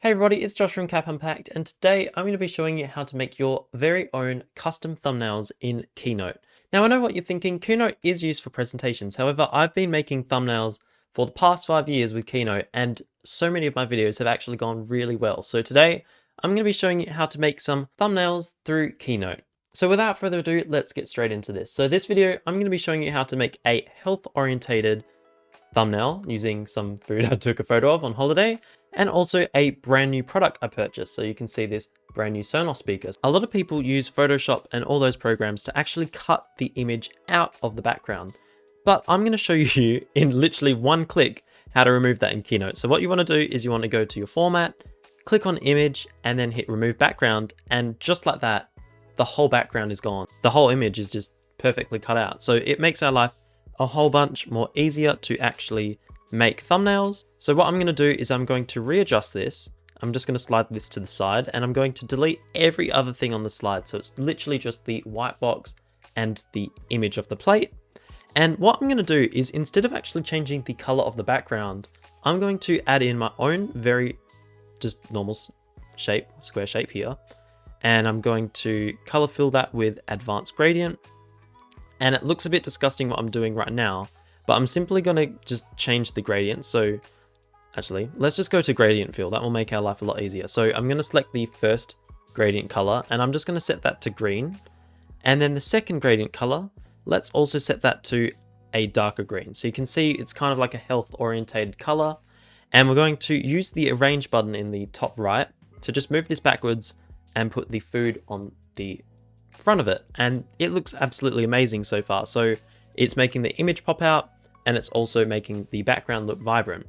Hey everybody, it's Josh from Cap Unpacked, and today I'm going to be showing you how to make your very own custom thumbnails in Keynote. Now I know what you're thinking, Keynote is used for presentations, however I've been making thumbnails for the past 5 years with Keynote and so many of my videos have actually gone really well. So today I'm going to be showing you how to make some thumbnails through Keynote. So without further ado, let's get straight into this. So this video I'm going to be showing you how to make a health orientated thumbnail using some food I took a photo of on holiday, and also a brand new product I purchased. So you can see this brand new Sonos speakers. A lot of people use Photoshop and all those programs to actually cut the image out of the background. But I'm going to show you in literally one click how to remove that in Keynote. So what you want to do is you want to go to your format, click on image, and then hit remove background. And just like that, the whole background is gone. The whole image is just perfectly cut out. So it makes our life a whole bunch more easier to actually make thumbnails. So what I'm going to do is I'm going to readjust this. I'm just going to slide this to the side and I'm going to delete every other thing on the slide. So it's literally just the white box and the image of the plate. And what I'm going to do is instead of actually changing the color of the background, I'm going to add in my own very just normal shape, square shape here. And I'm going to color fill that with advanced gradient. And it looks a bit disgusting what I'm doing right now, but I'm simply going to just change the gradient. So actually, let's just go to gradient fill. That will make our life a lot easier. So I'm going to select the first gradient color and I'm just going to set that to green. And then the second gradient color, let's also set that to a darker green. So you can see it's kind of like a health orientated color. And we're going to use the arrange button in the top right to just move this backwards and put the food on the front of it, and it looks absolutely amazing so far. So it's making the image pop out and it's also making the background look vibrant.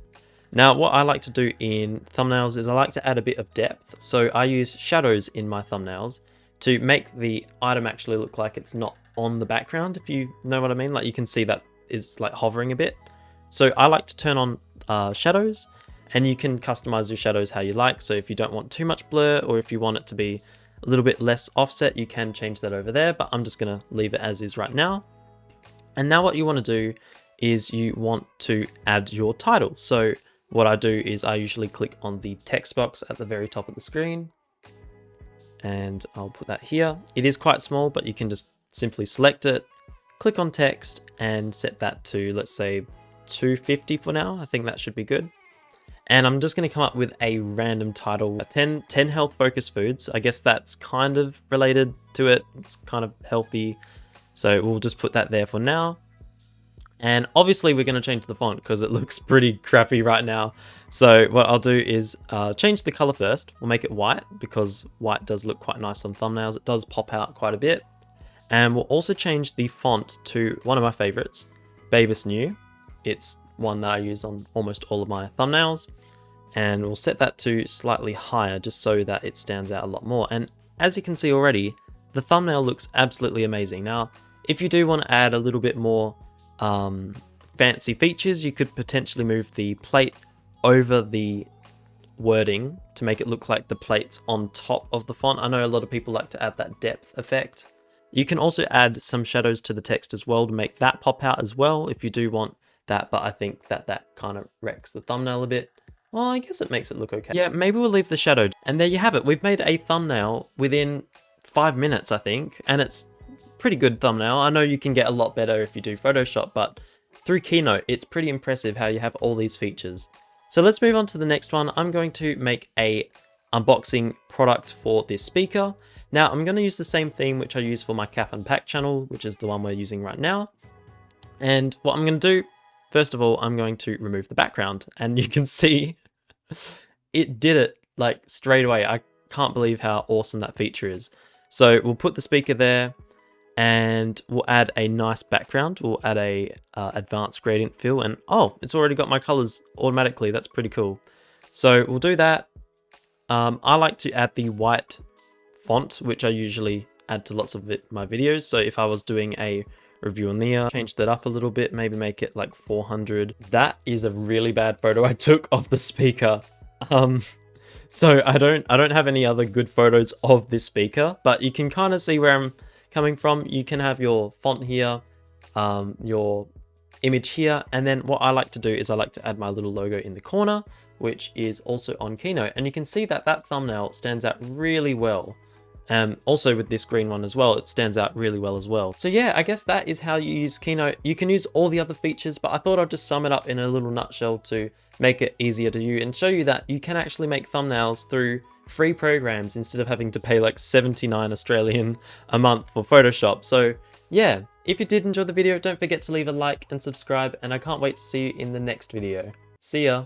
Now what I like to do in thumbnails is I like to add a bit of depth. So I use shadows in my thumbnails to make the item actually look like it's not on the background, if you know what I mean. Like you can see that it's like hovering a bit. So I like to turn on shadows, and you can customize your shadows how you like. So if you don't want too much blur, or if you want it to be a little bit less offset, you can change that over there, but I'm just going to leave it as is right now. And now what you want to do is you want to add your title. So what I do is I usually click on the text box at the very top of the screen and I'll put that here. It is quite small, but you can just simply select it, click on text and set that to, let's say 250 for now. I think that should be good. And I'm just going to come up with a random title, 10 health focused foods. I guess that's kind of related to it. It's kind of healthy. So we'll just put that there for now. And obviously we're going to change the font because it looks pretty crappy right now. So what I'll do is change the color first. We'll make it white because white does look quite nice on thumbnails. It does pop out quite a bit. And we'll also change the font to one of my favorites, Babus New. It's one that I use on almost all of my thumbnails. And we'll set that to slightly higher just so that it stands out a lot more. And as you can see already, the thumbnail looks absolutely amazing. Now, if you do want to add a little bit more fancy features, you could potentially move the plate over the wording to make it look like the plate's on top of the font. I know a lot of people like to add that depth effect. You can also add some shadows to the text as well to make that pop out as well if you do want that, but I think that kind of wrecks the thumbnail a bit. Well, I guess it makes it look okay. Yeah, maybe we'll leave the shadow. And there you have it. We've made a thumbnail within 5 minutes, I think. And it's pretty good thumbnail. I know you can get a lot better if you do Photoshop, but through Keynote, it's pretty impressive how you have all these features. So let's move on to the next one. I'm going to make a unboxing product for this speaker. Now I'm going to use the same theme which I use for my Cap Unpack channel, which is the one we're using right now. And what I'm going to do, first of all, I'm going to remove the background, and you can see it did it like straight away. I can't believe how awesome that feature is. So we'll put the speaker there and we'll add a nice background. We'll add a advanced gradient fill, and oh, it's already got my colors automatically. That's pretty cool. So we'll do that. I like to add the white font, which I usually add to lots of my videos. So if I was doing a review on the change that up a little bit, maybe make it like 400. That is a really bad photo I took of the speaker. So I don't have any other good photos of this speaker, but you can kind of see where I'm coming from. You can have your font here, your image here, and then what I like to do is I like to add my little logo in the corner. which is also on Keynote. And you can see that that thumbnail stands out really well. Also with this green one as well, it stands out really well as well. So yeah, I guess that is how you use Keynote. You can use all the other features, but I thought I'd just sum it up in a little nutshell to make it easier to use and show you that you can actually make thumbnails through free programs instead of having to pay like 79 Australian a month for Photoshop. So yeah, if you did enjoy the video, don't forget to leave a like and subscribe, and I can't wait to see you in the next video. See ya!